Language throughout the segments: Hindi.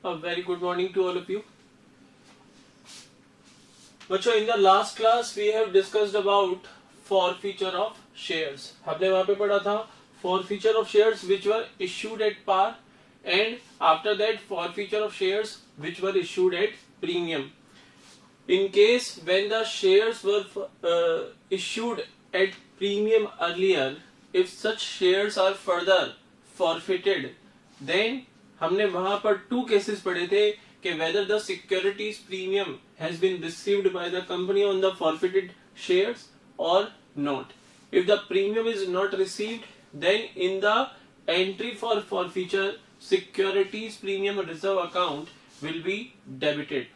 A very good morning to all of you. बच्चों, in the last class we have discussed about forfeiture of shares. हमने वहाँ पे पढ़ा था forfeiture of shares which were issued at par and after that forfeiture of shares which were issued at premium. In case when the shares were issued at premium earlier, if such shares are further forfeited, then हमने वहां पर टू केसेस पढ़े थे कि whether the securities premium has been received by the company on the forfeited shares or not. If the premium is not received, then in the entry for forfeiture, securities premium reserve account will be debited.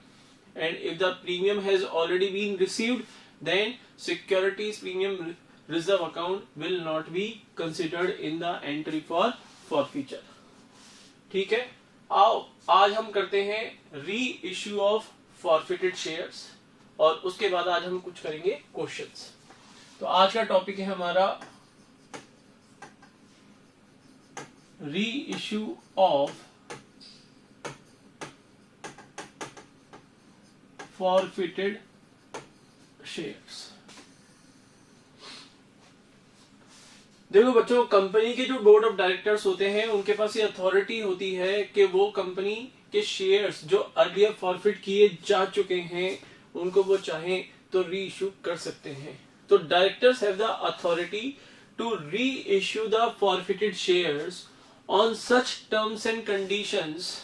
And if the premium has already been received, then securities premium reserve account will not be considered in the entry for forfeiture. ठीक है, आओ आज हम करते हैं री इश्यू ऑफ फॉरफिटेड शेयर्स और उसके बाद आज हम कुछ करेंगे क्वेश्चंस. तो आज का टॉपिक है हमारा री इश्यू ऑफ फॉरफिटेड शेयर्स. देखो बच्चों, कंपनी के जो बोर्ड ऑफ डायरेक्टर्स होते हैं उनके पास ये अथॉरिटी होती है कि वो कंपनी के शेयर्स जो अर्लियर फॉरफिट किए जा चुके हैं उनको वो चाहें तो री इश्यू कर सकते हैं. तो directors have the authority to reissue the forfeited shares on such terms and conditions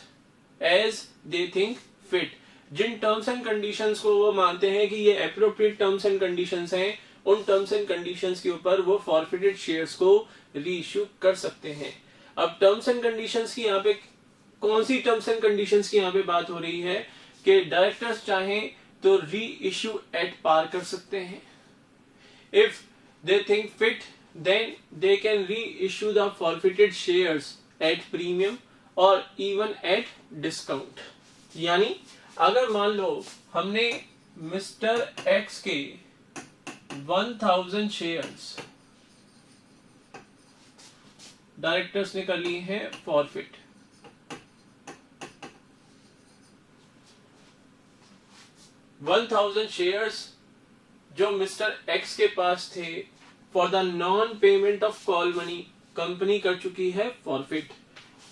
as they think fit. जिन टर्म्स एंड कंडीशंस को वो मानते हैं कि ये एप्रोप्रिएट टर्म्स एंड कंडीशंस हैं, उन टर्म्स एंड कंडीशंस के ऊपर वो फॉरफिटेड शेयर्स को री इश्यू कर सकते हैं. अब टर्म्स एंड कंडीशंस की यहाँ पे कौन सी टर्म्स एंड कंडीशंस की यहाँ पे बात हो रही है कि डायरेक्टर्स चाहें तो री इश्यू एट पार कर सकते हैं. If they think fit then they can reissue the forfeited shares at premium और इवन एट डिस्काउंट. यानी अगर मान लो हमने मिस्टर एक्स के 1000 शेयर्स डायरेक्टर्स ने कर लिए हैं फॉरफिट. शेयर्स जो मिस्टर एक्स के पास थे for the non payment of call money company कर चुकी है फॉरफिट.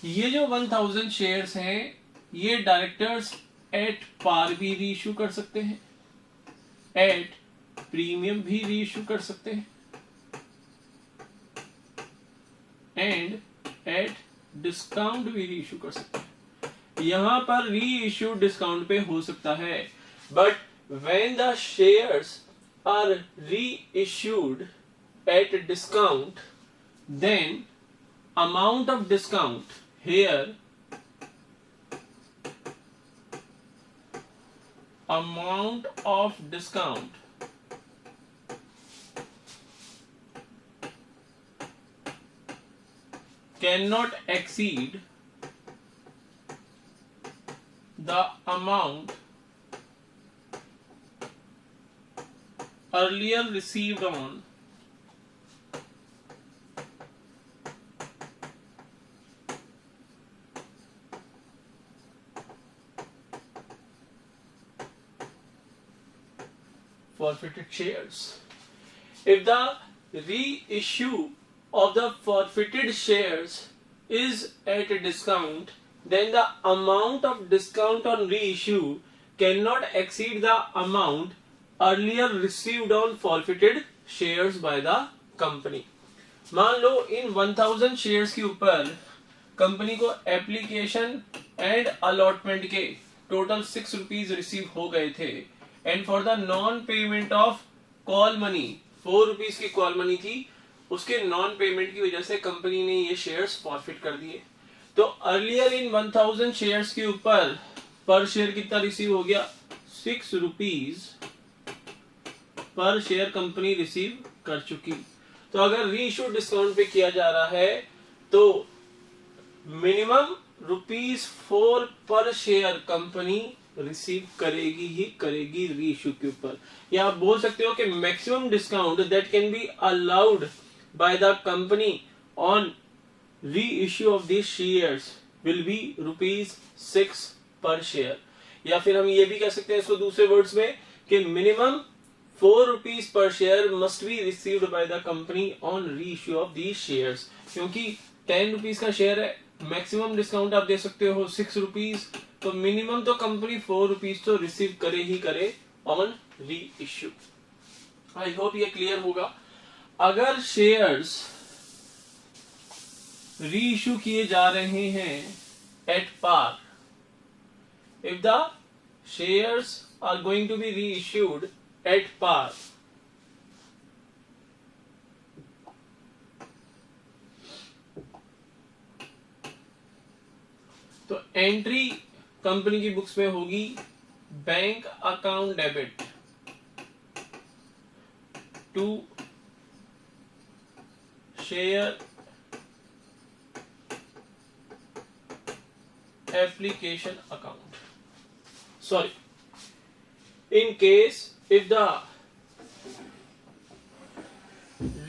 ये जो 1000 शेयर्स हैं ये डायरेक्टर्स एट पार भी री इश्यू कर सकते हैं, एट प्रीमियम भी री इश्यू कर सकते हैं एंड एट डिस्काउंट भी री इश्यू कर सकते हैं. यहां पर री इश्यू डिस्काउंट पे हो सकता है, but when the shares are reissued at discount then amount of discount here amount of discount cannot exceed the amount earlier received on forfeited shares. If the reissue of the forfeited shares is at a discount, then the amount of discount on reissue cannot exceed the amount earlier received on forfeited shares by the company. मान लो इन 1000 शेयर्स के ऊपर कंपनी को एप्लीकेशन एंड अलॉटमेंट के टोटल 6 रुपीज रिसीव हो गए थे and for the non payment of call money 4 rupees की कॉल मनी थी, उसके नॉन पेमेंट की वजह से कंपनी ने ये शेयर्स फॉरफिट कर दिए. तो अर्लियर इन 1000 शेयर्स के ऊपर पर शेयर कितना रिसीव हो गया, 6 rupees per share company receive कर चुकी. तो अगर री इश्यू डिस्काउंट पे किया जा रहा है तो मिनिमम ₹4 पर शेयर कंपनी रिसीव करेगी ही करेगी री इश्यू के ऊपर. या आप बोल सकते हो कि maximum discount that can be allowed by the company on री issue of this shares will be ₹6 पर शेयर, या फिर हम ये भी कह सकते हैं इसको दूसरे वर्ड्स में कि minimum 4 rupees per share must be received by the company on री इश्यू ऑफ दीज शेयर्स, क्योंकि 10 रुपीज का शेयर है, मैक्सिमम डिस्काउंट आप दे सकते हो 6 रुपीज, तो मिनिमम तो कंपनी 4 रुपीज तो रिसीव करे ही करे on reissue. I hope ये क्लियर होगा। अगर शेयर्स री इश्यू किए जा रहे हैं at par, if the shares are going to be reissued at par, तो एंट्री कंपनी की बुक्स में होगी bank account debit to share application account. Sorry. In case if the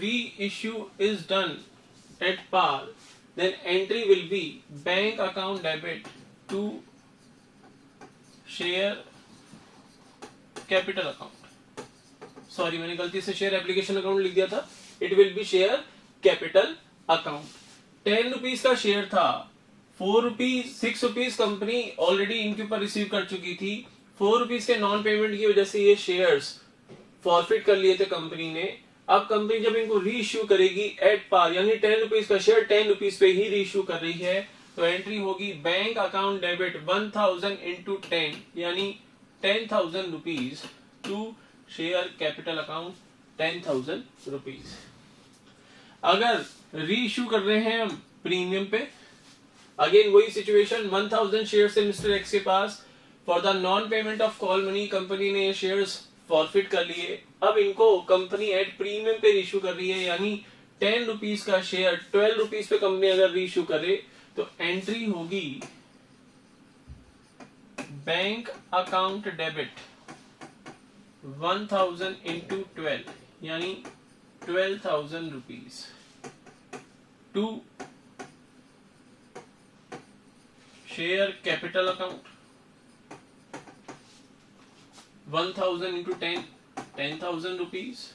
reissue is done at par, then entry will be bank account debit to share capital account. Sorry, मैंने गलती से share application account लिख दिया था. It will be share capital account. 10 rupees का शेयर था, 4 रुपीज 6 रुपीज कंपनी ऑलरेडी इनके ऊपर रिसीव कर चुकी थी, 4 रुपीज के नॉन पेमेंट की वजह से ये शेयर्स फॉरफिट कर लिए थे कंपनी ने। अब कंपनी जब इनको री इश्यू करेगी एट पार, यानी 10 रुपीज का शेयर 10 रुपीज पे ही री इश्यू कर रही है, तो एंट्री होगी बैंक अकाउंट डेबिट 1000 इंटू 10, यानी 10,000 rupees to share capital account 10,000 rupees. अगर री इश्यू कर रहे हैं हम प्रीमियम पे, अगेन वही सिचुएशन, 1000 शेयर से मिस्टर एक्स के पास, for the non payment of call money company ने ये शेयर्स फॉरफिट कर लिए। अब इनको कंपनी एट प्रीमियम पे इशू कर रही है, यानी 10 रुपीज का शेयर 12 रुपीज पे कंपनी अगर रीइश्यू करे, तो एंट्री होगी बैंक अकाउंट डेबिट 1000 इंटू 12, यानी 12,000 rupees to share capital account 1000 into 10,000 rupees,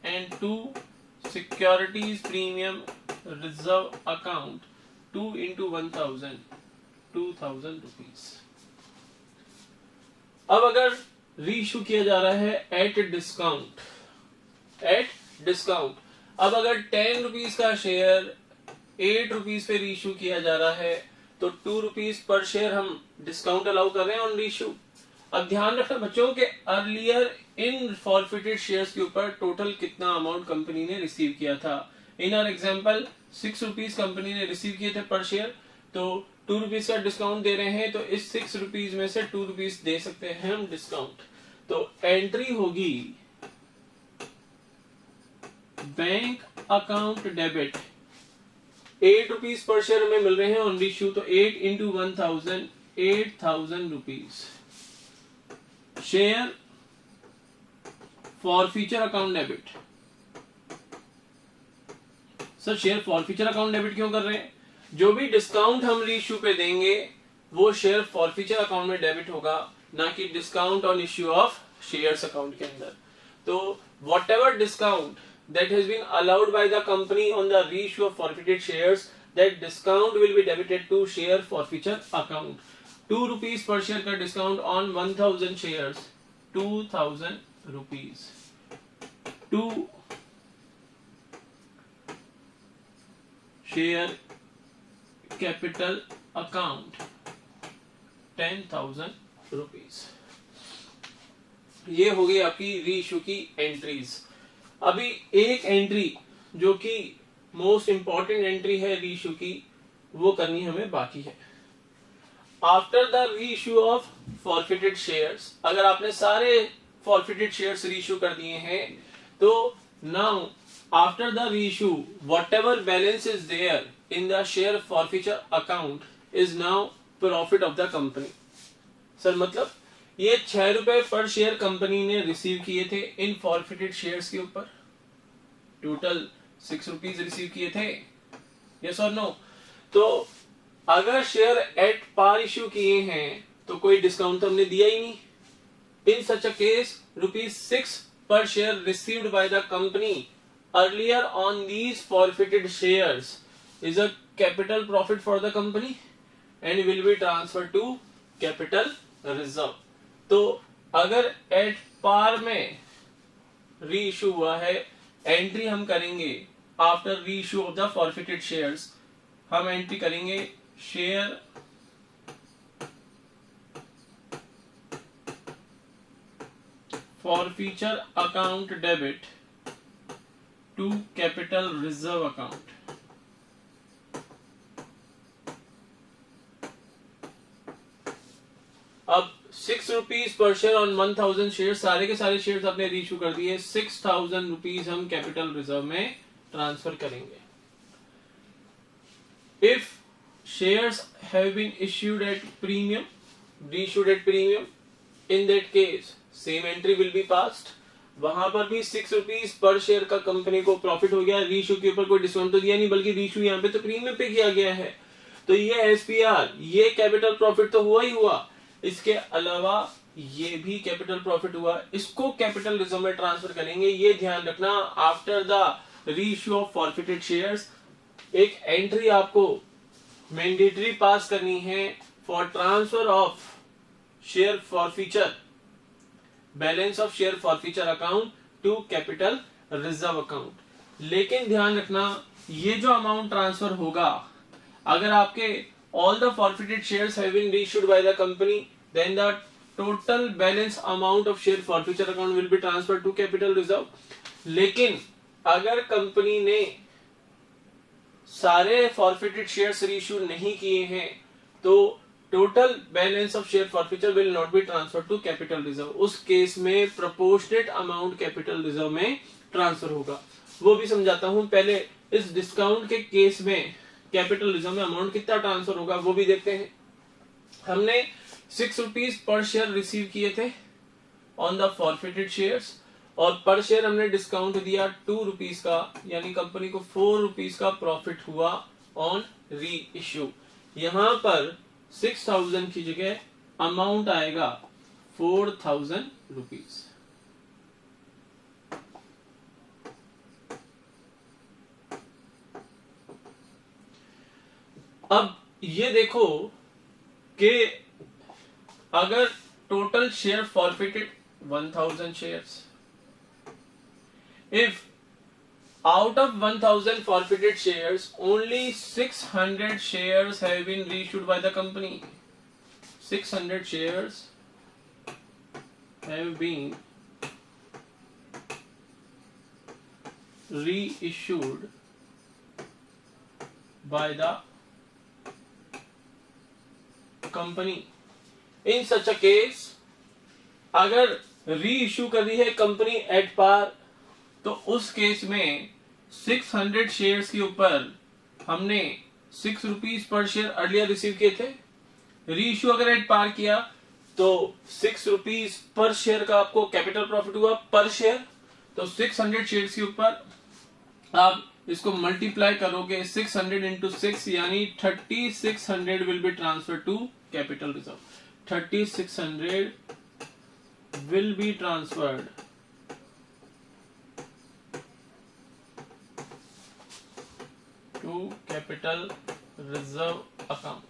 and to securities premium reserve account 2 into 1,000 2,000 rupees। अब अगर रीइश्यू किया जा रहा है एट डिस्काउंट, अब अगर 10 रुपीज का शेयर 8 रुपीज पे रीइश्यू किया जा रहा है, तो 2 रुपीज पर शेयर हम डिस्काउंट अलाउ कर रहे हैं ऑन रीइश्यू। अब ध्यान रखना बच्चों के अर्लियर इन फॉरफिटेड शेयर्स के ऊपर टोटल कितना अमाउंट कंपनी ने रिसीव किया था। इन आर एग्जांपल 6 रुपीज कंपनी ने रिसीव किए थे पर शेयर, तो 2 रुपीज का डिस्काउंट दे रहे हैं, तो इस 6 रुपीज में से 2 रुपीज दे सकते हैं हम डिस्काउंट। तो एंट्री होगी bank account debit 8 rupees per share हमें मिल रहे हैं ऑन रीइश्यू, तो 8 into 1000 8,000 rupees share for future account debit. Sir share for future account debit क्यों कर रहे हैं? जो भी डिस्काउंट हम रीइश्यू पे देंगे वो शेयर फॉर फ्यूचर अकाउंट में डेबिट होगा, ना कि discount on issue of shares account के अंदर। तो what ever discount that has been allowed by the company on the reissue of forfeited shares, that discount will be debited to share forfeiture account। 2 rupees per share का discount on 1000 shares 2,000 rupees to share capital account 10,000 rupees। ये हो गई आपकी रीइश्यू की एंट्रीज। अभी एक एंट्री जो कि मोस्ट इंपॉर्टेंट एंट्री है रीइश्यू की, वो करनी हमें बाकी है। After the reissue of forfeited shares, अगर आपने सारे फॉरफिटेड शेयर्स रीइश्यू कर दिए हैं, तो now after the reissue whatever balance is there in the share forfeiture account is now profit of the company. Sir मतलब ये 6 रुपए पर शेयर कंपनी ने रिसीव किए थे इन फॉरफिटेड शेयर्स के ऊपर, टोटल 6 रुपीज रिसीव किए थे, यस और नो? तो अगर शेयर एट पार इश्यू किए हैं तो कोई डिस्काउंट तो हमने दिया ही नहीं. In such a case, rupees 6 per share received by the company earlier on these forfeited shares is a capital profit for the company and will be transferred to capital reserve. तो अगर एट पार में री इशू हुआ है, एंट्री हम करेंगे आफ्टर री issue of the forfeited shares. हम एंट्री करेंगे share forfeiture account debit to capital reserve account. अब 6 rupees per share on 1000 share, सारे के सारे शेयर्स आपने रीइश्यू कर दिए. 6000 रुपीज हम कैपिटल रिजर्व में ट्रांसफर करेंगे. If shares have been issued at premium, reissued at premium, in that case same entry will be passed. वहां पर भी 6 रुपीज पर शेयर का कंपनी को प्रॉफिट हो गया. रीइश्यू के ऊपर कोई डिस्काउंट तो दिया नहीं, बल्कि रीइश्यू यहाँ पे तो प्रीमियम पे किया गया है. तो ये एसपीआर, ये कैपिटल प्रॉफिट तो हुआ ही हुआ. इसके अलावा ये भी कैपिटल प्रॉफिट हुआ. इसको कैपिटल रिजर्व में ट्रांसफर करेंगे. ये ध्यान रखना, after the reissue of forfeited shares एक एंट्री आपको मैंडेटरी पास करनी है for transfer of share forfeiture, balance of share forfeiture account to capital reserve account. लेकिन ध्यान रखना, ये जो अमाउंट ट्रांसफर होगा, अगर आपके all the forfeited shares have been reissued by the company, then the total balance amount of share forfeiture account will be transfer to capital reserve. लेकिन अगर कंपनी ने सारे फॉरफिटेड शेयर्स रीइश्यू नहीं किए हैं, तो total balance of share forfeiture will not be transfer to capital reserve. उस केस में प्रोपोर्शनेट अमाउंट कैपिटल रिजर्व में ट्रांसफर होगा. वो भी समझाता हूं. पहले इस डिस्काउंट के केस में कैपिटल रिजर्व में अमाउंट कितना ट्रांसफर होगा वो भी देखते हैं. हमने 6 रुपीज पर शेयर रिसीव किए थे ऑन द फॉरफिटेड शेयर्स, और पर शेयर हमने डिस्काउंट दिया 2 रुपीज का, यानी कंपनी को 4 रुपीज का प्रॉफिट हुआ ऑन री इश्यू. यहां पर 6000 की जगह अमाउंट आएगा 4000 रुपीज. अब ये देखो कि अगर total share forfeited 1000 shares, if out of 1000 forfeited shares only 600 shares have been reissued by the company, 600 shares have been reissued by the company. In such a case, अगर रीइश्यू कर दी है कंपनी एट पार, तो उस केस में 600 शेयर्स के ऊपर हमने 6 rupees per share earlier receive किए थे. रीइश्यू अगर एट पार किया तो 6 रुपीज पर शेयर का आपको कैपिटल प्रॉफिट हुआ पर शेयर. तो 600 शेयर्स के ऊपर आप इसको मल्टीप्लाई करोगे 600 इंटू 6, यानी 3600 will be transfer to capital reserve. 3600 will be transferred to capital reserve account.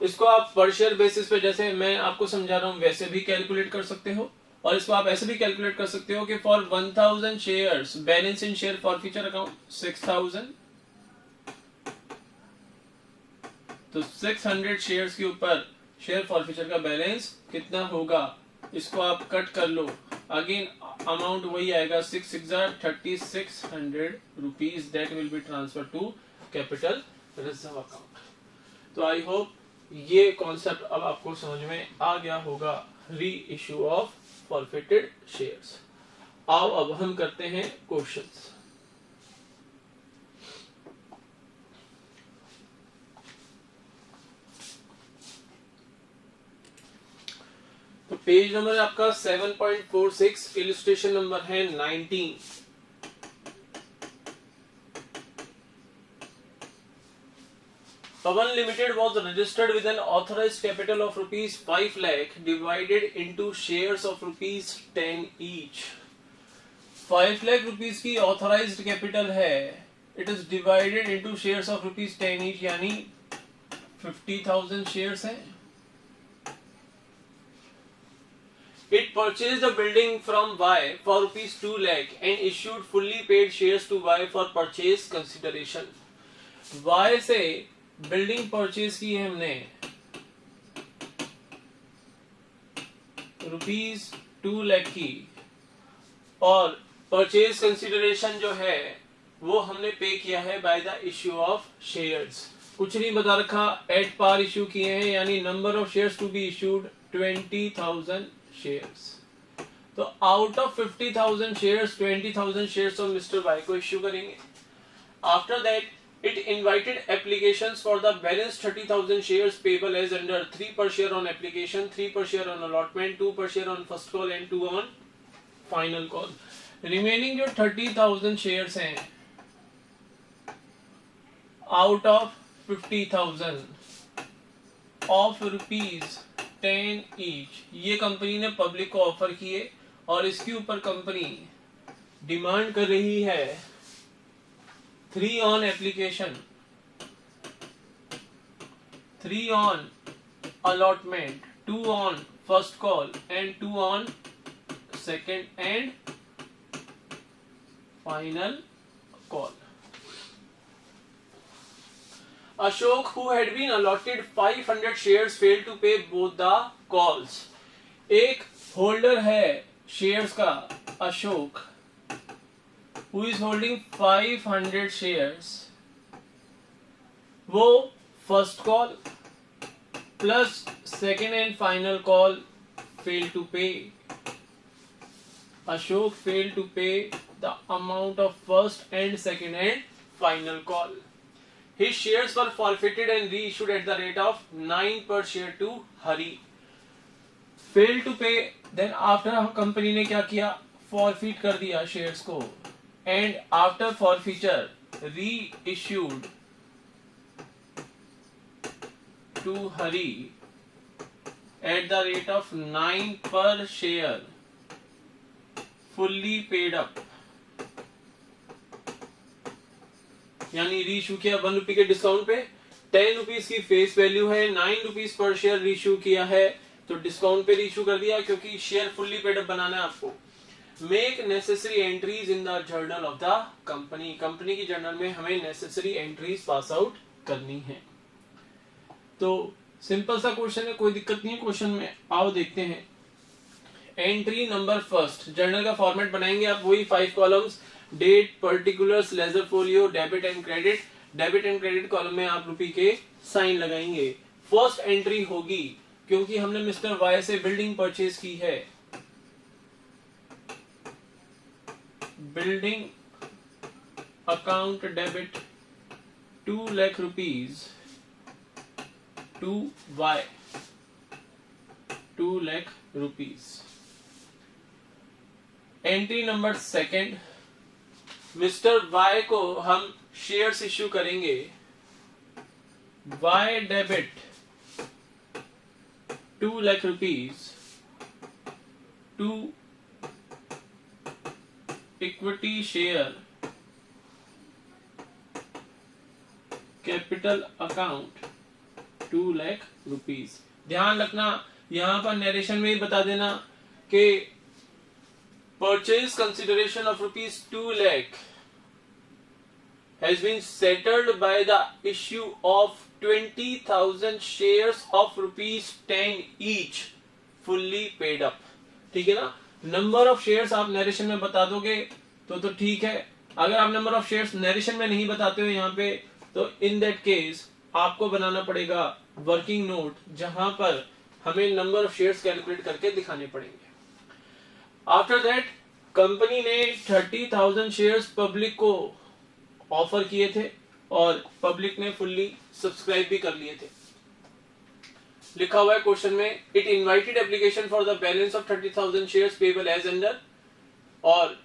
इसको आप पर शेयर बेसिस पे, जैसे मैं आपको समझा रहा हूं, वैसे भी कैलकुलेट कर सकते हो, और इसको आप ऐसे भी कैलकुलेट कर सकते हो कि for 1000 shares balance in share forfeiture account 6000, तो 600 शेयर्स के ऊपर शेयर फॉरफीचर का बैलेंस कितना होगा, इसको आप कट कर लो. अगेन अमाउंट वही आएगा 3600 rupees that will be transfer to capital reserve account. तो आई होप ये कॉन्सेप्ट अब आपको समझ में आ गया होगा, री इश्यू ऑफ फॉरफिटेड शेयर्स. आओ अब हम करते हैं क्वेश्चंस. तो पेज नंबर आपका 7.46, इलिस्ट्रेशन नंबर है 19. Pawan Limited was registered with an authorized capital of rupees 5 lakh divided into shares of rupees 10 each. 5 lakh rupees की authorized capital है, it is divided into shares of rupees 10 each, यानी 50,000 shares है. It purchased the building from Y for rupees 2 lakh and issued fully paid shares to Y for purchase consideration. Y से बिल्डिंग परचेज की है हमने रुपीस 2 लाख की, और परचेज कंसिडरेशन जो है वो हमने पे किया है by the issue of shares. कुछ नहीं बता रखा, एट पार इश्यू किए हैं, यानी number of shares to be issued 20,000 shares. तो out of 50,000 shares 20,000 shares of mister Y को इश्यू करेंगे. After that it invited applications for the balance 30,000 shares payable as under 3 per share on application, 3 per share on allotment, 2 per share on first call and 2 on final call. Remaining जो 30,000 shares हैं out of 50,000 of rupees 10 each, ये कंपनी ने पब्लिक को ऑफर किए और इसके ऊपर कंपनी डिमांड कर रही है 3 on application, 3 on allotment, 2 on first call and 2 on second and final call. Ashok, who had been allotted 500 shares, failed to pay both the calls. एक होल्डर है शेयर्स का Ashok, who is holding 500 shares, वो first call plus second and final call failed to pay. Ashok failed to pay the amount of first and second and final call. His shares were forfeited and reissued at the rate of 9 per share to Hari. Failed to pay, then after company ने क्या किया, forfeit कर दिया shares को, and after forfeiture reissued to Hari at the rate of 9 per share, fully paid up. यानी रीइश्यू किया 1 रुपये के डिस्काउंट पे, 10 रुपीज की फेस वैल्यू है, 9 रुपीज पर शेयर रीइश्यू किया है, तो डिस्काउंट पे रीइश्यू कर दिया क्योंकि शेयर फुल्ली पेड अप बनाना है आपको. Make necessary entries in the journal of the company. Company की जर्नल में हमें नेसेसरी एंट्रीज पास आउट करनी है. तो सिंपल सा क्वेश्चन है, कोई दिक्कत नहीं है क्वेश्चन में. आओ देखते हैं. एंट्री नंबर फर्स्ट, जर्नल का फॉर्मेट बनाएंगे आप वही 5 columns, date, particulars, ledger folio, debit and credit. Debit and credit column में आप रुपये के साइन लगाएंगे. फर्स्ट एंट्री होगी क्योंकि हमने मिस्टर वाई से बिल्डिंग परचेज की है, building account debit 2 lakh rupees to Y, 2 lakh rupees. Entry number second, mister Y को हम शेयर्स इश्यू करेंगे. Y debit 2 lakh rupees to equity share capital account 2 lakh rupees. ध्यान रखना यहां पर नरेशन में ही बता देना कि purchase consideration of rupees 2 lakh has been settled by the issue of 20,000 shares of rupees 10 each, fully paid up. ठीक है ना. नंबर ऑफ शेयर्स आप नरेशन में बता दोगे तो ठीक है. अगर आप नंबर ऑफ शेयर्स नरेशन में नहीं बताते हो यहाँ पे, तो इन दैट केस आपको बनाना पड़ेगा वर्किंग नोट, जहां पर हमें नंबर ऑफ शेयर्स कैलकुलेट करके दिखाने पड़ेंगे. आफ्टर दैट कंपनी ने 30,000 शेयर्स पब्लिक को ऑफर किए थे और पब्लिक ने फुल्ली सब्सक्राइब भी कर लिए थे. लिखा हुआ है क्वेश्चन में, it invited application for the balance of 30,000 shares payable as under, और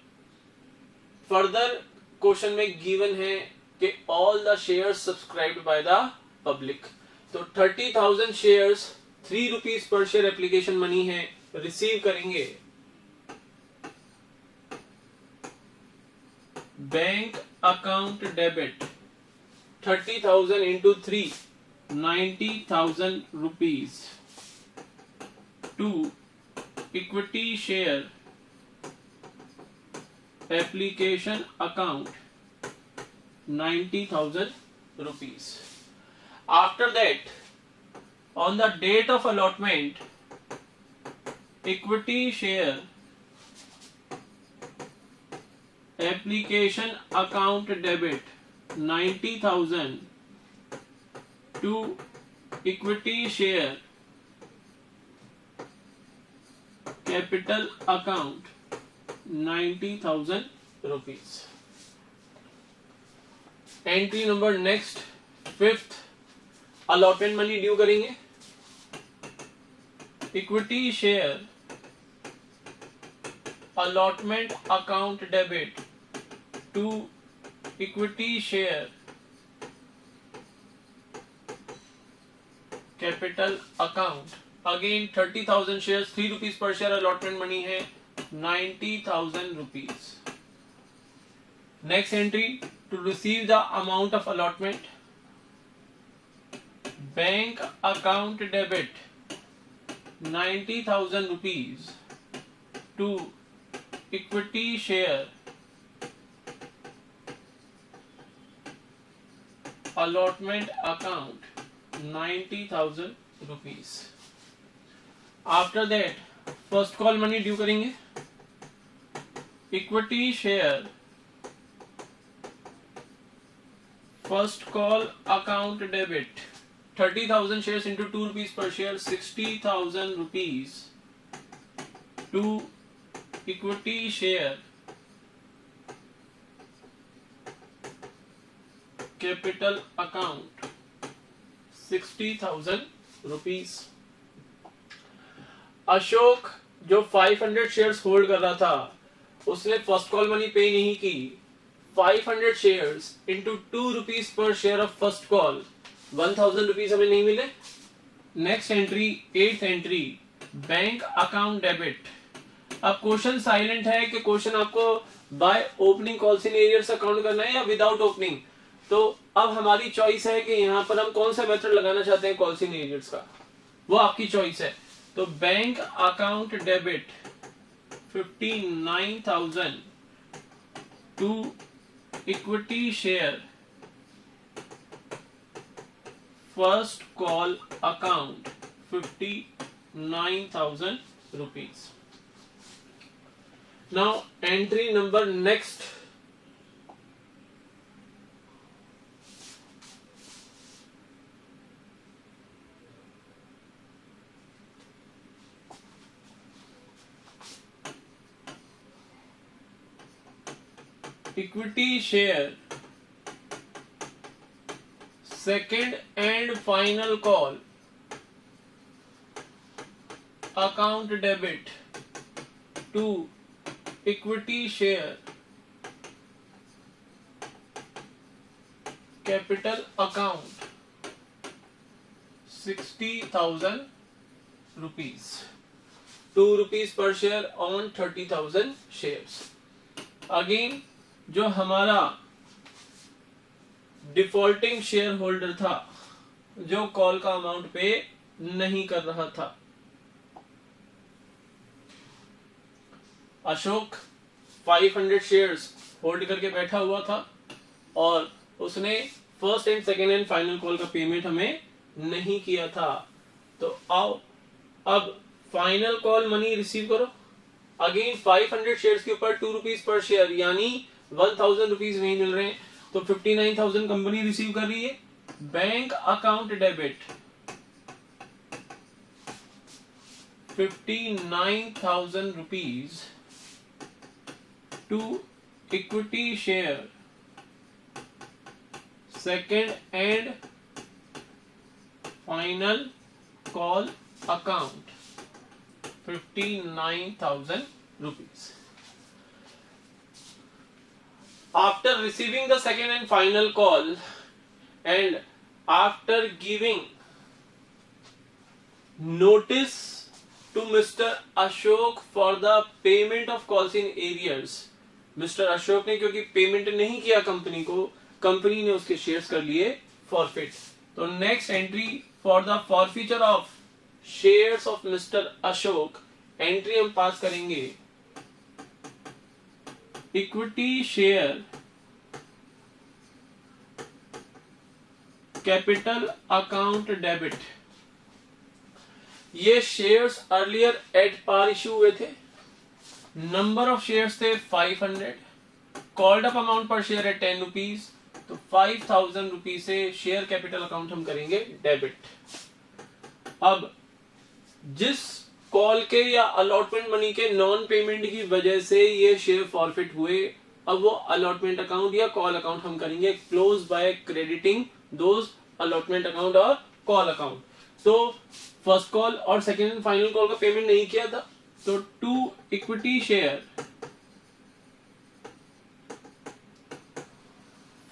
फर्दर क्वेश्चन में गिवन है कि all the shares subscribed by the public. तो 30,000 shares 3 rupees per share application money है, रिसीव करेंगे। Bank account debit 30,000 into 3 90,000 rupees to equity share application account 90,000 rupees. After that, on the date of allotment, equity share application account debit 90,000 to equity share capital account 90,000 rupees. Entry number next 5th allotment money due करेंगे। Equity share allotment account debit to equity share capital account. Again 30,000 shares 3 rupees per share allotment money है 90,000 rupees. Next entry to receive the amount of allotment, bank account debit 90,000 rupees to equity share allotment account 90,000 rupees. After that first call money due करेंगे। Equity share first call account debit 30,000 shares into 2 rupees per share 60,000 rupees to equity share capital account 60,000 rupees। Ashok जो 500 shares होल्ड कर रहा था उसने फर्स्ट कॉल मनी पे नहीं की। 500 shares into 2 rupees per share of first call 1,000 rupees हमें नहीं मिले। Next entry 8th entry bank account debit. अब क्वेश्चन साइलेंट है कि क्वेश्चन आपको by opening calls in arrears account करना है या विदाउट ओपनिंग। तो अब हमारी चॉइस है कि यहाँ पर हम कौन सा मेथड लगाना चाहते हैं कॉल्स इन एरियर्स का, वो आपकी चॉइस है। तो bank account debit 59,000 to equity share first call account 59,000 rupees. Now entry number next equity share second and final call account debit to equity share capital account 60,000 rupees, 2 rupees per share on 30,000 shares. Again जो हमारा डिफॉल्टिंग शेयर होल्डर था जो कॉल का अमाउंट पे नहीं कर रहा था, अशोक 500 शेयर्स होल्ड करके बैठा हुआ था और उसने first and second and final call का पेमेंट हमें नहीं किया था। तो आओ अब फाइनल कॉल मनी रिसीव करो। अगेन 500 शेयर्स के ऊपर 2 रुपीज पर शेयर यानी 1,000 रुपीज नहीं मिल रहे हैं, तो 59,000 कंपनी रिसीव कर रही है। Bank account debit 59,000 rupees to equity share second and final call account 59,000 rupees. After receiving the second and final call and after giving notice to Mr. Ashok for the payment of calls in arrears. Mr. Ashok ने क्योंकि पेमेंट नहीं किया कंपनी को, कंपनी ने उसके शेयर्स कर लिए फॉरफिट. तो next entry for the forfeiture of shares of mister Ashok, entry हम पास करेंगे equity share capital account debit. ये shares earlier at par issue हुए थे. नंबर ऑफ शेयर्स थे 500. Called up amount per share है 10 रुपीज. तो 5000 रुपीज से शेयर कैपिटल अकाउंट हम करेंगे डेबिट. अब जिस कॉल के या अलॉटमेंट मनी के नॉन पेमेंट की वजह से ये शेयर फॉरफिट हुए, अब वो अलॉटमेंट अकाउंट या कॉल अकाउंट हम करेंगे close by crediting those allotment account और कॉल अकाउंट. तो फर्स्ट कॉल और सेकेंड एंड फाइनल कॉल का पेमेंट नहीं किया था, तो to equity share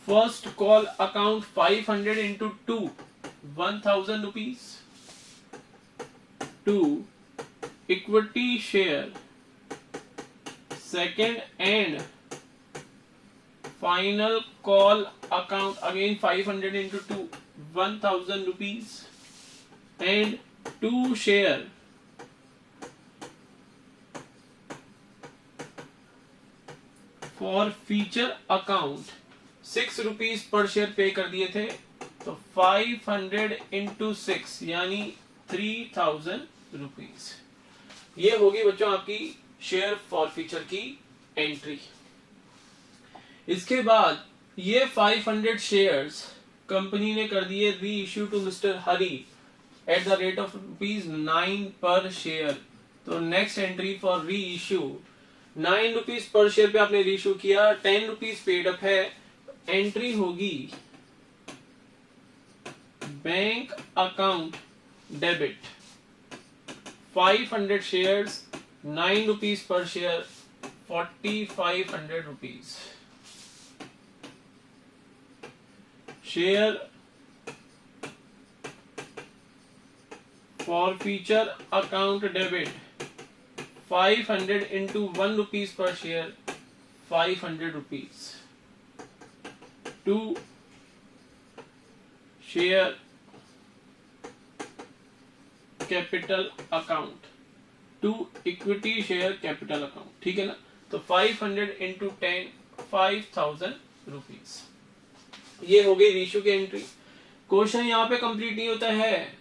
first call account 500 into 2 1000 rupees to equity share second and final call account again 500 into 2 1000 rupees and to share for feature account 6 rupees पर शेयर पे कर दिए थे. तो 500 इंटू 6 यानी 3000 रुपीज. ये होगी बच्चों आपकी शेयर फॉर फीचर की एंट्री. इसके बाद ये 500 शेयर्स कंपनी ने कर दिए reissue to mister Hari at the rate of ₹9 per share. तो next entry for reissue 9 rupees per share पे आपने री इश्यू किया, 10 रुपीज पेड अप है. एंट्री होगी bank account debit 500 shares 9 rupees per share 4500 rupees. Share forfeiture account debit 500 into 1 rupees per share 500 rupees to share capital account to equity share capital account. ठीक है ना. तो 500 इंटू 10 5000 रुपीज. ये हो गई रेशियो की एंट्री. क्वेश्चन यहाँ पे कंप्लीट नहीं होता है.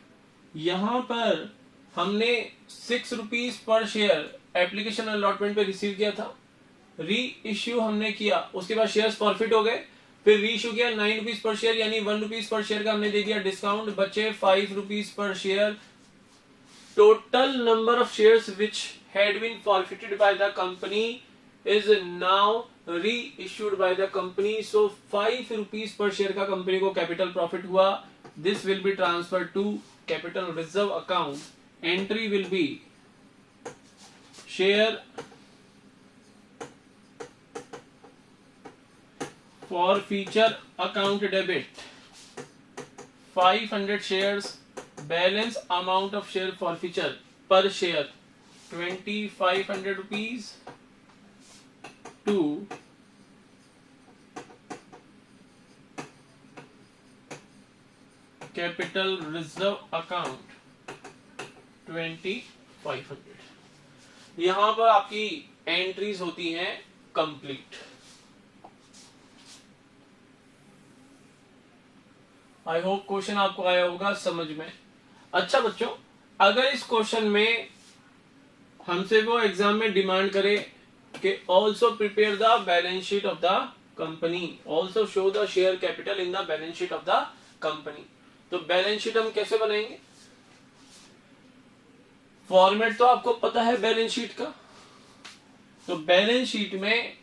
यहां पर हमने 6 rupees per share application allotment पे रिसीव किया था, री इश्यू हमने किया, उसके बाद शेयर्स फॉरफिट हो गए, फिर री इश्यू किया 9 रुपीज पर शेयर यानी 1 रुपीज पर शेयर का हमने दे दिया डिस्काउंट, बचे 5 rupees per share. Total number of shares which had been forfeited by the company is now reissued by the company. So 5 rupees per share का कंपनी को कैपिटल प्रॉफिट हुआ. This will be transferred to capital reserve account. Entry will be share for feature account debit 500 shares, balance amount of share forfeiture per share 2500 rupees to capital reserve account 2500. यहां पर आपकी एंट्रीज होती हैं कंप्लीट. आई होप क्वेश्चन आपको आया होगा समझ में. अच्छा बच्चों, अगर इस क्वेश्चन में हमसे वो एग्जाम में डिमांड करे कि also prepare the balance sheet of the company, also show the share capital in the balance sheet of the company, तो बैलेंस शीट हम कैसे बनाएंगे? फॉर्मेट तो आपको पता है बैलेंस शीट का. तो बैलेंस शीट में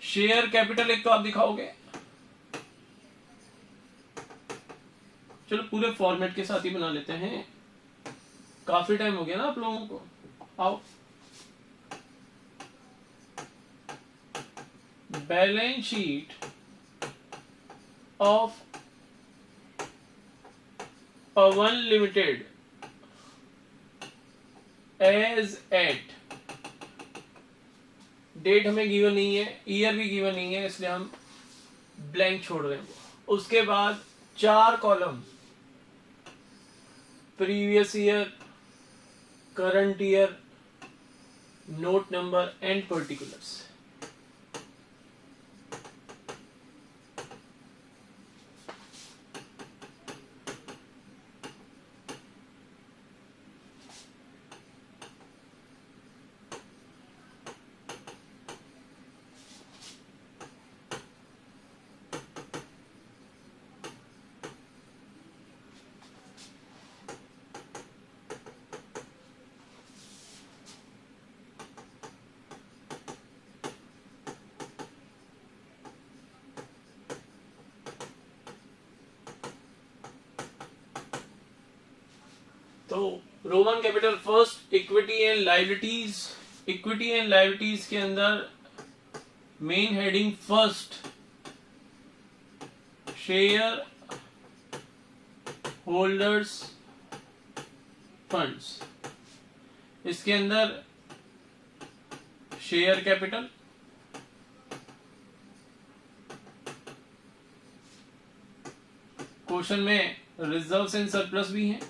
शेयर कैपिटल एक तो आप दिखाओगे. चलो पूरे फॉर्मेट के साथ ही बना लेते हैं, काफी टाइम हो गया ना आप लोगों को. आओ, balance sheet of Pawan limited as at, date हमें गिवन नहीं है, ईयर भी गिवन नहीं है, इसलिए हम ब्लैंक छोड़ रहे हैं। उसके बाद 4 column, previous year, current year, note number and particulars. तो Roman capital first, equity and liabilities. Equity and liabilities के अंदर main heading first, share holders funds. इसके अंदर शेयर कैपिटल, क्वेश्चन में रिजर्व्स एंड सरप्लस भी हैं,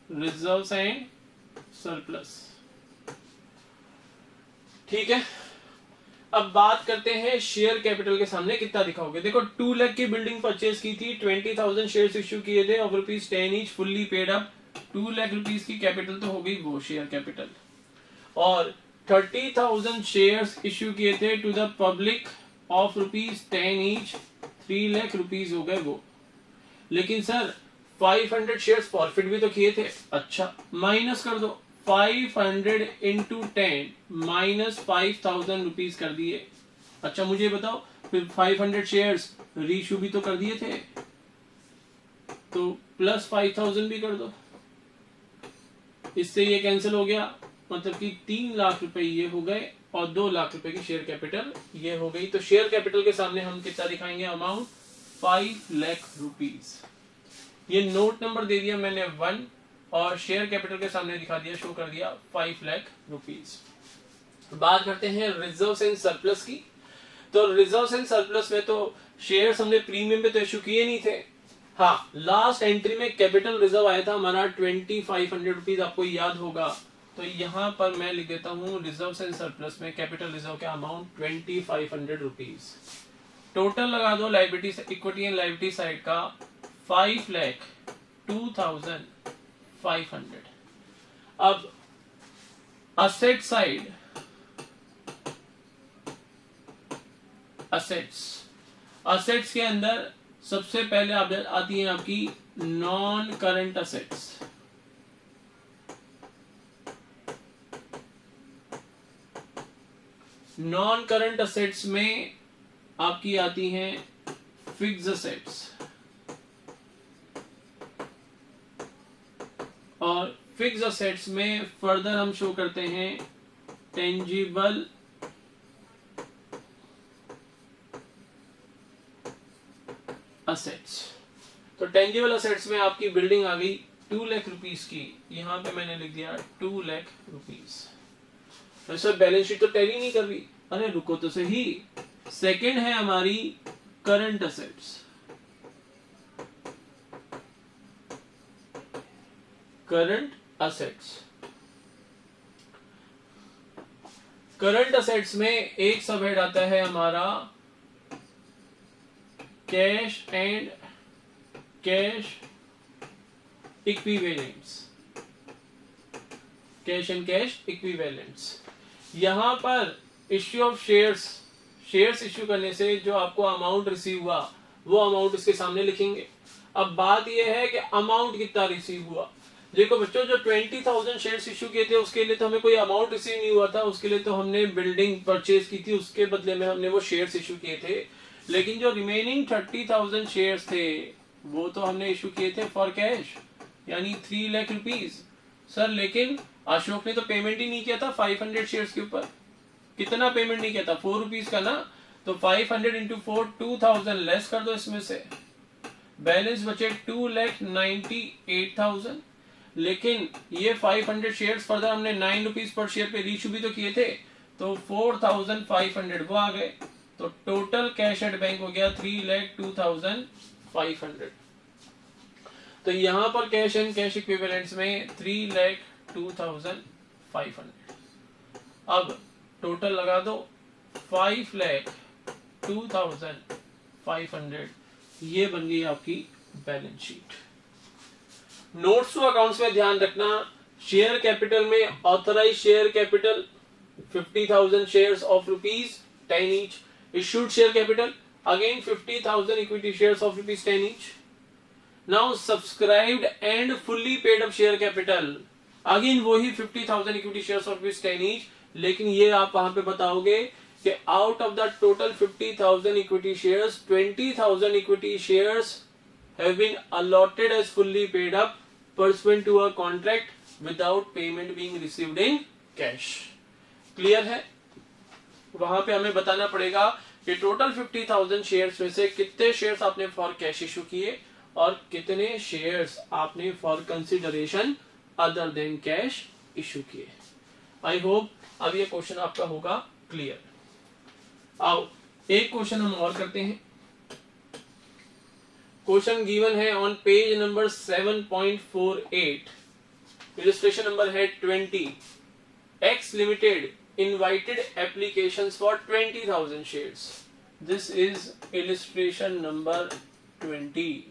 रिजर्व्स एंड सरप्लस। ठीक है, अब बात करते हैं शेयर कैपिटल के सामने कितना दिखाओगे। देखो 2 लाख की बिल्डिंग परचेज की थी, 20,000 शेयर्स इश्यू किए थे of ₹10 each, fully paid up, 2 lakh rupees की कैपिटल तो हो गई वो शेयर कैपिटल। और 30,000 शेयर्स इश्यू किए थे to the public of ₹10 each, 3 lakh rupees हो गए वो। लेकिन सर 500 शेयर्स फॉरफिट भी तो किए थे। अच्छा, माइनस कर दो, 500 इंटू 10 माइनस 5,000 रुपीज कर दिए। अच्छा मुझे बताओ, फिर 500 शेयर्स रीइश्यू भी तो कर दिए थे, तो प्लस 5,000 भी कर दो, इससे ये कैंसिल हो गया, मतलब कि 3 लाख रुपए ये हो गए और 2 लाख रुपए की शेयर कैपिटल ये हो गई। तो शेयर कैपिटल के सामने हम कितना दिखाएंगे, अमाउंट 5 लाख रुपीज। ये नोट नंबर दे दिया मैंने 1 और शेयर कैपिटल के सामने दिखा दिया, शो कर दिया 5 लाख रुपीज। बात करते हैं रिजर्व्स एंड सरप्लस की। तो रिजर्व्स एंड सरप्लस में तो शेयर्स हमने प्रीमियम पे तो इश्यू किए नहीं थे। हाँ, लास्ट एंट्री में कैपिटल रिजर्व आया था हमारा 2500 रुपीज, आपको याद होगा। तो यहां पर मैं लिख देता हूं रिजर्व्स एंड सरप्लस में कैपिटल रिजर्व का अमाउंट 2500 रुपीज। टोटल लगा दो liability, equity and liability side का 5,02,500। अब असेट साइड, असेट्स के अंदर सबसे पहले आती है आपकी non current assets. Non current assets में आपकी आती हैं फिक्स्ड असेट्स, और फिक्स्ड असेट्स में फर्दर हम शो करते हैं टेंजिबल असेट्स। तो टेंजिबल असेट्स में आपकी बिल्डिंग आ गई 2 लाख रुपीस की, यहां पे मैंने लिख दिया 2 लाख रुपीस। वैसे बैलेंस शीट तो टैली नहीं कर रही, अरे रुको तो सही। सेकंड है हमारी current assets. Current assets, current assets में एक सब हेड आता है हमारा cash and cash equivalents. Cash and cash equivalents, यहां पर इश्यू ऑफ शेयर्स इश्यू करने से जो आपको अमाउंट रिसीव हुआ वो अमाउंट इसके सामने लिखेंगे। अब बात यह है कि अमाउंट कितना रिसीव हुआ। देखो बच्चों, जो 20,000 शेयर्स इश्यू किए थे उसके लिए तो हमें कोई अमाउंट रिसीव नहीं हुआ था, उसके लिए तो हमने बिल्डिंग परचेज की थी, उसके बदले में हमने वो शेयर्स इश्यू किए थे। लेकिन जो रिमेनिंग 30,000 शेयर्स थे वो तो हमने इश्यू किए थे फॉर कैश, यानी 3 लाख रुपीज। सर लेकिन अशोक ने तो पेमेंट ही नहीं किया था 500 शेयर्स के ऊपर। कितना पेमेंट नहीं किया था, 4 रुपीज का ना। तो 500 इंटू 4, 2000 लेस कर दो इसमें से। बैलेंस बचे 2,98,000, लेकिन ये 500 शेयर्स फर्दर हमने 9 रुपीज पर शेयर पे रीइश्यू भी तो किए थे, तो 4,500 वो आ गए, तो टोटल कैश एट बैंक हो गया 3,02,500। तो यहां पर कैश एंड कैश इक्विवेलेंट्स में 3,02,500। अब टोटल लगा दो 5,02,500, ये बन गई आपकी balance sheet. Notes to accounts में ध्यान रखना, शेयर कैपिटल में authorise share capital 50,000 shares of ₹10 each, issued share capital again 50,000 equity shares of ₹10 each. Now subscribed and fully paid up share capital again वही 50,000 इक्विटी शेयर्स ऑफ ₹10 ईच, लेकिन ये आप वहां पे बताओगे कि out of the total 50,000 equity shares 20,000 equity shares have been allotted as fully paid up pursuant to a contract without payment being received in cash। Clear है? वहां पे हमें बताना पड़ेगा कि टोटल 50,000 शेयर्स में से कितने शेयर्स आपने फॉर कैश इशू किए और कितने शेयर्स आपने for consideration other than cash issue किए। आई होप अब ये क्वेश्चन आपका होगा क्लियर। आओ एक क्वेश्चन हम और करते हैं। क्वेश्चन गिवन है on page number 7.48, illustration number है 20। X limited invited applications for 20,000 shares. This is illustration number 20.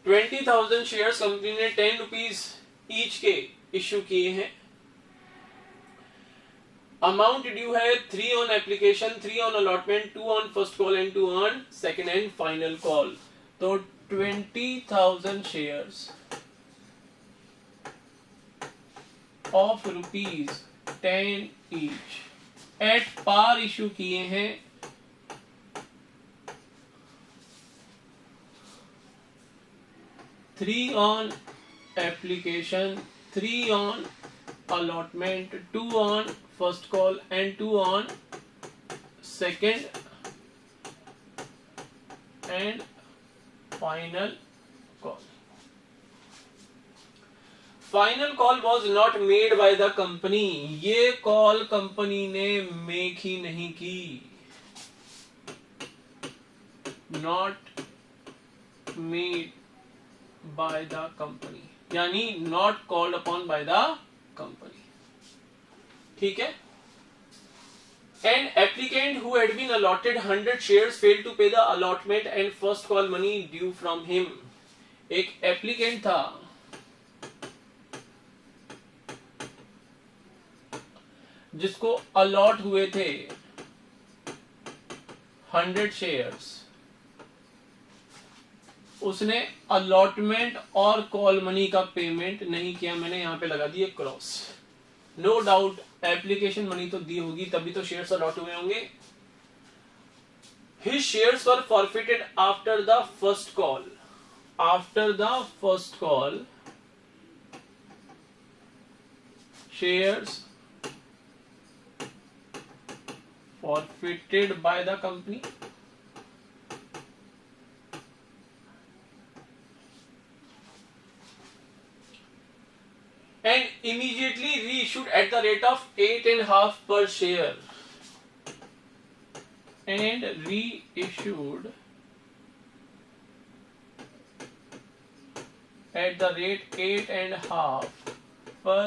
20,000 shares company ने 10 रुपीज ईच के इश्यू किए हैं। अमाउंट ड्यू है 3 on application, 3 on allotment, 2 on first call and 2 on second and final call. तो 20,000 shares of ₹10 each at par issue किए हैं 3 on application, 3 on allotment, 2 on first call and 2 on second and final call. Final call was not made by the company. ये कॉल कंपनी ने मेक ही नहीं की। Not made by the company, यानी not called upon by the company। ठीक है। An applicant who had been allotted 100 shares failed to pay the allotment and first call money due from him। एक एप्लीकेंट था जिसको अलॉट हुए थे 100 शेयर्स, उसने अलॉटमेंट और कॉल मनी का पेमेंट नहीं किया। मैंने यहां पे लगा दिए cross. No doubt application money तो दी होगी तभी तो शेयर्स अलॉट हुए होंगे। His shares were forfeited after the first call. After the first call shares forfeited by the company and immediately reissued at the rate of 8.5 per share and reissued at the rate 8.5 per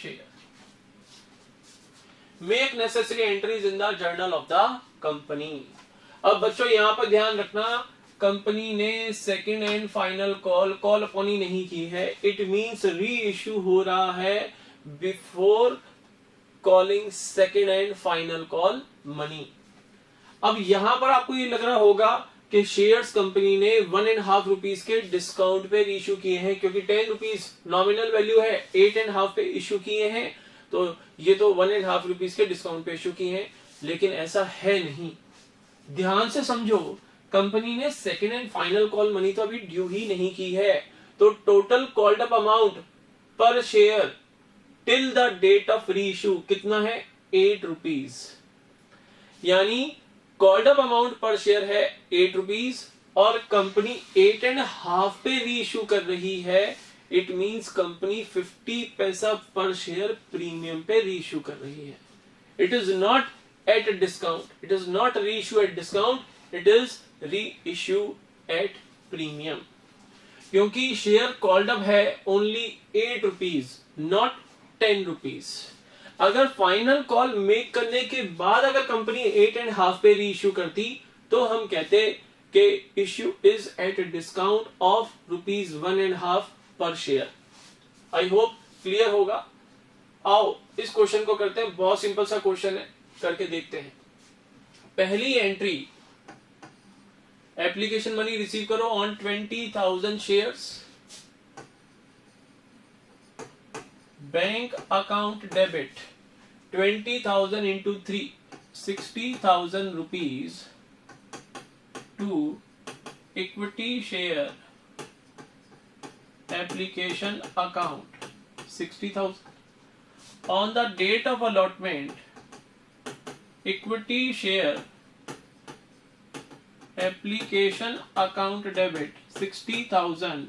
share। Make necessary entries in the journal of the company। अब बच्चों यहां पर ध्यान रखना, कंपनी ने second and final call upon ही नहीं की है। इट मींस री इश्यू हो रहा है before calling second and final call money. अब यहां पर आपको ये लग रहा होगा कि शेयर्स कंपनी ने 1.5 रुपीज के डिस्काउंट पे इश्यू किए हैं, क्योंकि 10 रुपीज नॉमिनल वैल्यू है, 8.5 पे इश्यू किए हैं, तो ये तो 1.5 रुपीज के डिस्काउंट पे इश्यू किए हैं। लेकिन ऐसा है नहीं, ध्यान से समझो, कंपनी ने second and final call money तो अभी ड्यू ही नहीं की है। तो total called up amount per share till the date of reissue कितना है? 8 रुपीज। यानी called up amount per share है 8 रुपीज और कंपनी 8.5 पे री इश्यू कर रही है, इट मींस कंपनी 50 पैसा पर शेयर प्रीमियम पे री इश्यू कर रही है. It is not at discount, it is not reissue at discount, it is reissue at premium. क्योंकि शेयर कॉल्ड अप है ओनली 8 रुपीज, नॉट 10 रुपीज. अगर फाइनल कॉल मेक करने के बाद अगर कंपनी 8.5 पे री इश्यू करती तो हम कहते कि issue is at discount of ₹1.5 पर शेयर. आई होप क्लियर होगा. आओ इस क्वेश्चन को करते हैं. बहुत सिंपल सा क्वेश्चन है, करके देखते हैं. पहली एंट्री, एप्लीकेशन मनी रिसीव करो on 20,000 shares. Bank account debit 20,000 into 3, 60,000 rupees to equity share application account 60,000. On the date of allotment, equity share application account debit 60,000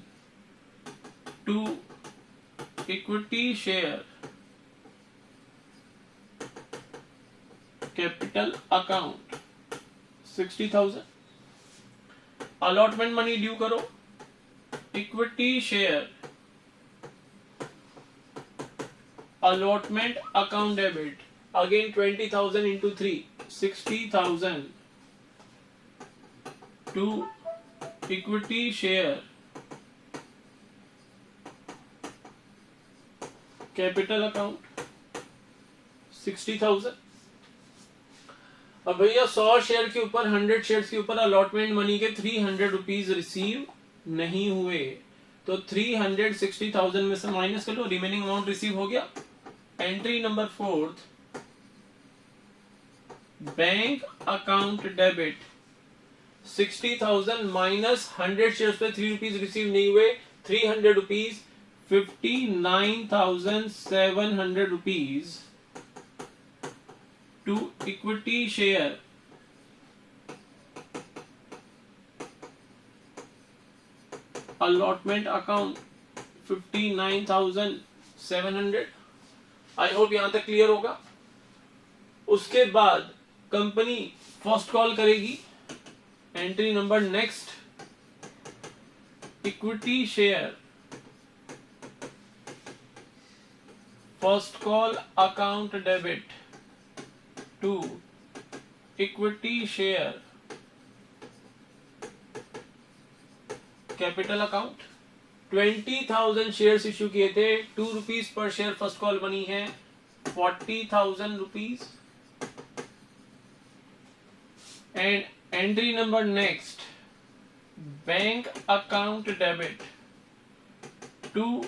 to equity share capital account 60,000. Allotment money due करो. Equity share allotment account debit again 20,000 into 3, 60,000 to equity share capital account 60,000. अब भैया 100 शेयर के ऊपर 100 शेयर के ऊपर अलॉटमेंट मनी के 300 रुपीज रिसीव नहीं हुए, तो 360,000 में से माइनस कर लो, रिमेनिंग अमाउंट रिसीव हो गया. Entry number 4, bank account debit 60,000 minus 100 share पे 3 रुपीज रिसीव नहीं हुए, 300 rupees 59,700 rupees to equity share allotment account 59,700. I hope यहां तक क्लियर होगा. उसके बाद कंपनी फर्स्ट कॉल करेगी. Entry number next, equity share first call account debit to equity share capital account. 20,000 shares issue किए थे, 2 rupees per share first call बनी है 40,000 rupees. And entry number next, bank account debit to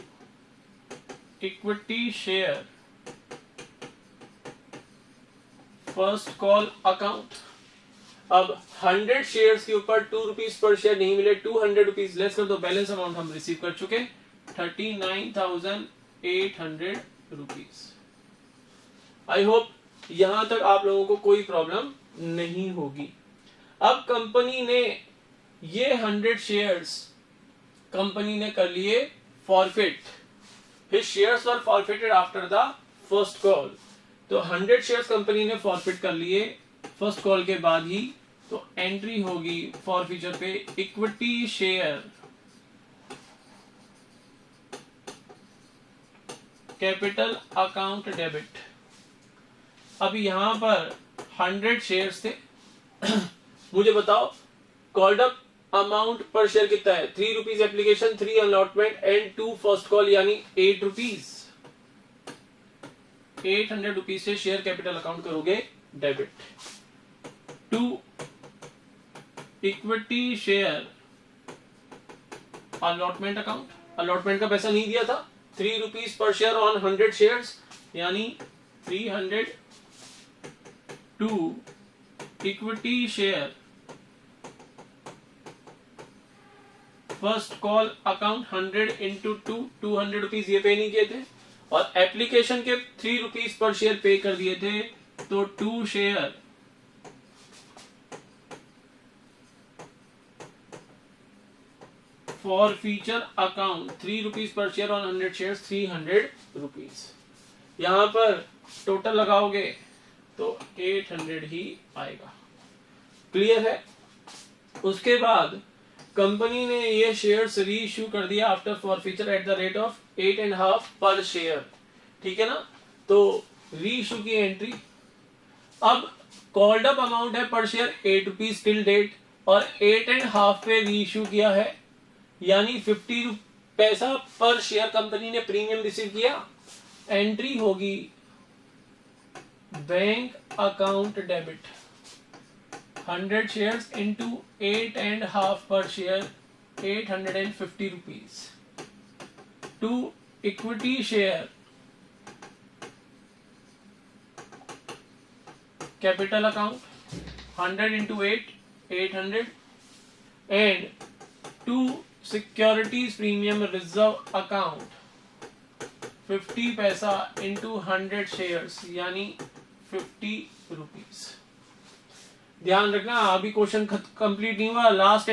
equity share first call account. अब 100 शेयर्स के ऊपर 2 रुपीज पर शेयर नहीं मिले, 200 रुपीज लेस कर दो, बैलेंस अमाउंट हम रिसीव कर चुके 39,800 रुपीज. आई होप यहां तक आप लोगों को कोई प्रॉब्लम नहीं होगी. अब कंपनी ने ये 100 शेयर्स कंपनी ने कर लिए forfeit. His shares were forfeited after the first call. तो 100 शेयर्स कंपनी ने फॉरफिट कर लिए फर्स्ट कॉल के बाद ही, तो एंट्री होगी फॉरफीचर पे equity share capital account debit. अब यहां पर 100 शेयर्स थे. मुझे बताओ called up amount per share कितना है? 3 rupees application, 3 allotment and 2 first call, यानी 8 रुपीज. 800 रुपीज से शेयर कैपिटल अकाउंट करोगे debit to equity share allotment account. Allotment का पैसा नहीं दिया था, 3 rupees per share on 100 shares, यानी 300 to equity share first call account 100 into 2, 200 rupees ये पे नहीं किए थे, और एप्लीकेशन के 3 रुपीज पर शेयर पे कर दिए थे, तो 2 share forfeiture account 3 rupees per share on 100 shares 300 rupees। यहां पर टोटल लगाओगे तो 800 ही आएगा। क्लियर है। उसके बाद कंपनी ने ये शेयर्स री इश्यू कर दिया after forfeiture eight the rate of 8.5 पर शेयर। ठीक है ना। तो री इश्यू की एंट्री, अब कॉल्ड अप अमाउंट है पर शेयर 8 रुपीज टिल डेट और 8.5 पे री इश्यू किया है, यानी 50 पैसा पर शेयर कंपनी ने प्रीमियम रिसीव किया। एंट्री होगी bank account debit 100 shares into 8.5 per share 850 rupees to equity share capital account 100 into 8 800 and to securities premium reserve account 50 पैसा into 100 shares यानी 50 rupees। ध्यान रखना अभी क्वेश्चन कंप्लीट नहीं हुआ। लास्ट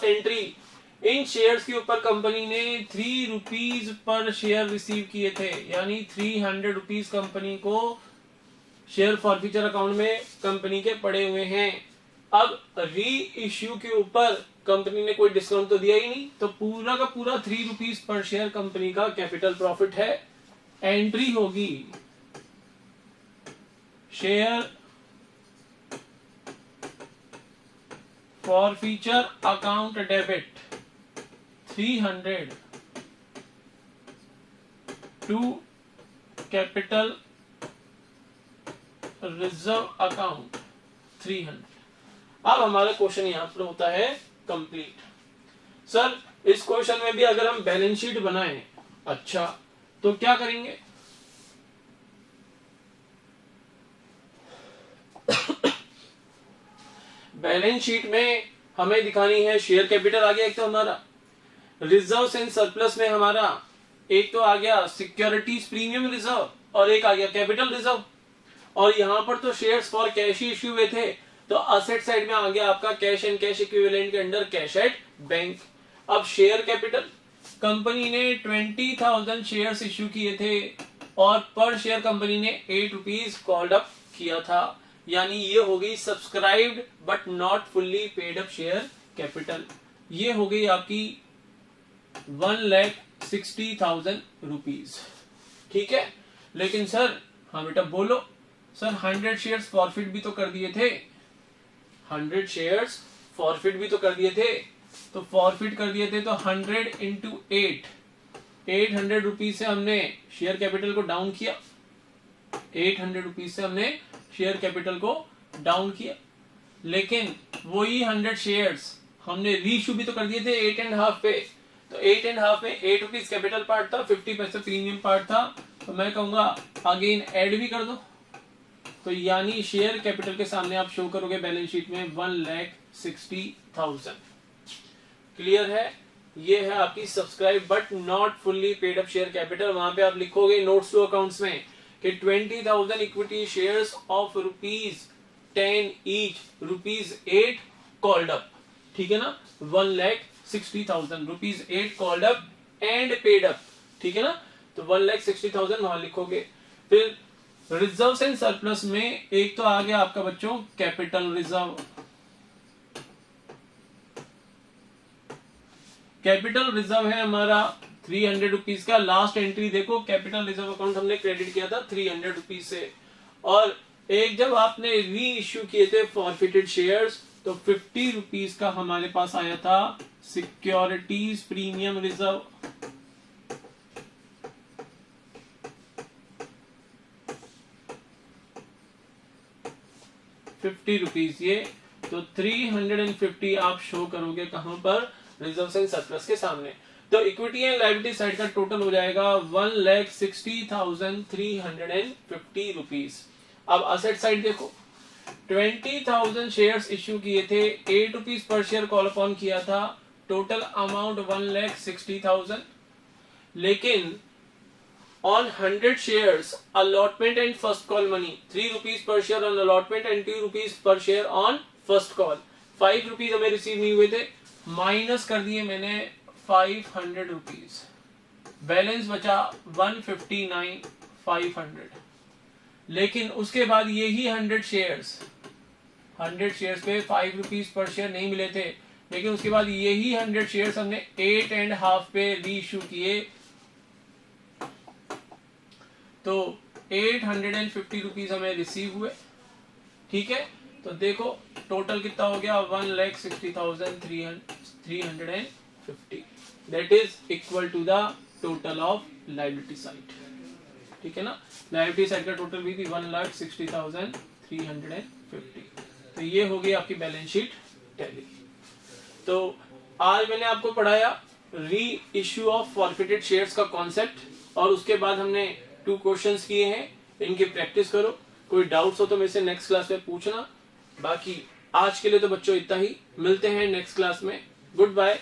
एंट्री इन शेयर्स के ऊपर कंपनी ने 3 रुपीज पर शेयर रिसीव किए थे, यानी 300 रुपीज कंपनी को शेयर फॉरफीचर अकाउंट में कंपनी के पड़े हुए हैं। अब री इश्यू के ऊपर कंपनी ने कोई डिस्काउंट तो दिया ही नहीं, तो पूरा का पूरा 3 रुपीज पर शेयर कंपनी का कैपिटल प्रॉफिट है। एंट्री होगी share forfeiture account debit 300 to capital reserve account 300। अब हमारा क्वेश्चन यहां पर होता है कंप्लीट। सर इस क्वेश्चन में भी अगर हम बैलेंस शीट बनाएं, अच्छा तो क्या करेंगे? बैलेंस शीट में हमें दिखानी है शेयर कैपिटल आ गया, एक तो हमारा रिजर्व एंड सरप्लस में हमारा एक तो आ गया सिक्योरिटीज प्रीमियम रिजर्व और एक आ गया कैपिटल रिजर्व, और यहां पर तो shares for cash he issue हुए थे, तो असेट साइड में आ गया आपका कैश एंड कैश इक्विवेलेंट के अंडर कैश एट बैंक। अब शेयर कैपिटल कंपनी ने 20,000 शेयर्स इश्यू किए थे और पर शेयर कंपनी ने 8 रुपीज कॉल्ड अप किया था, यानी ये हो गई subscribed but not fully paid up share capital. ये हो गई आपकी 1,60,000 रुपीज। ठीक है। लेकिन सर, हाँ बेटा बोलो सर, 100 शेयर्स फॉरफिट भी तो कर दिए थे, 100 शेयर्स फॉरफिट भी तो कर दिए थे, तो फॉरफिट कर दिए थे तो 100 इंटू 800 रुपीज से हमने शेयर कैपिटल को डाउन किया, 800 रुपीज से हमने शेयर कैपिटल को डाउन किया। लेकिन वही 100 शेयर्स हमने रीइश्यू भी तो कर दिए थे 8.5 पे, तो 8.5 में 8 रुपीज कैपिटल पार्ट था, 50 पैसे प्रीमियम पार्ट था, तो मैं कहूंगा अगेन ऐड भी कर दो, तो यानी शेयर कैपिटल के सामने आप शो करोगे बैलेंस शीट में 1,60,000। क्लियर है। ये है आपकी subscribe but not fully paid up share capital. वहां पे आप लिखोगे नोट्स टू अकाउंट्स में कि 20,000 equity shares of ₹10 each, ₹8 called up. ठीक है ना, 1,60,000 ₹8 called up and paid up. ठीक है ना, तो 1,60,000 वहां लिखोगे। फिर रिजर्व एंड सरप्लस में एक तो आ गया आपका बच्चों कैपिटल रिजर्व। कैपिटल रिजर्व है हमारा 300 रुपीज का। लास्ट एंट्री देखो, कैपिटल रिजर्व अकाउंट हमने क्रेडिट किया था 300 रुपीज से, और एक जब आपने री इश्यू किए थे फॉरफिटेड शेयर्स तो 50 रुपीज का हमारे पास आया था सिक्योरिटीज प्रीमियम रिजर्व। ₹50 ये, तो 350 आप शो करोगे कहां पर? रिजर्व एंड सरप्लस के सामने। तो इक्विटी एंड लायबिलिटी साइड का टोटल हो जाएगा 1,60,350 रुपीज। अब असेट साइड देखो, 20,000 शेयर्स इश्यू किए थे, 8 rupees per share call upon किया था, टोटल अमाउंट 1,60,000। लेकिन on 100 shares allotment and first call money 3 rupees per share on allotment and 2 rupees per share on first call, 5 rupees हमें रिसीव नहीं हुए थे, माइनस कर दिए मैंने 500 रुपीज, बैलेंस बचा 159,500। लेकिन उसके बाद यही 100 शेयर्स पे 5 रुपीज पर शेयर नहीं मिले थे, लेकिन उसके बाद यही 100 शेयर्स हमने 8.5 पे री इशू किए, तो 850 रुपीज हमें रिसीव हुए। ठीक है, तो देखो टोटल कितना हो गया, 1,60,350, that is equal to the total of liability side. ठीक है ना, लायबिलिटी साइड का टोटल भी थी 1,60,350। तो ये हो गई आपकी बैलेंस शीट टैली। तो आज मैंने आपको पढ़ाया री इश्यू ऑफ फॉरफिटेड शेयर्स का कॉन्सेप्ट, और उसके बाद हमने 2 क्वेश्चंस किए हैं, इनकी प्रैक्टिस करो। कोई डाउट्स हो तो मेरे से नेक्स्ट क्लास में पूछना। बाकी आज के लिए तो बच्चों इतना ही, मिलते हैं नेक्स्ट क्लास में। Good bye.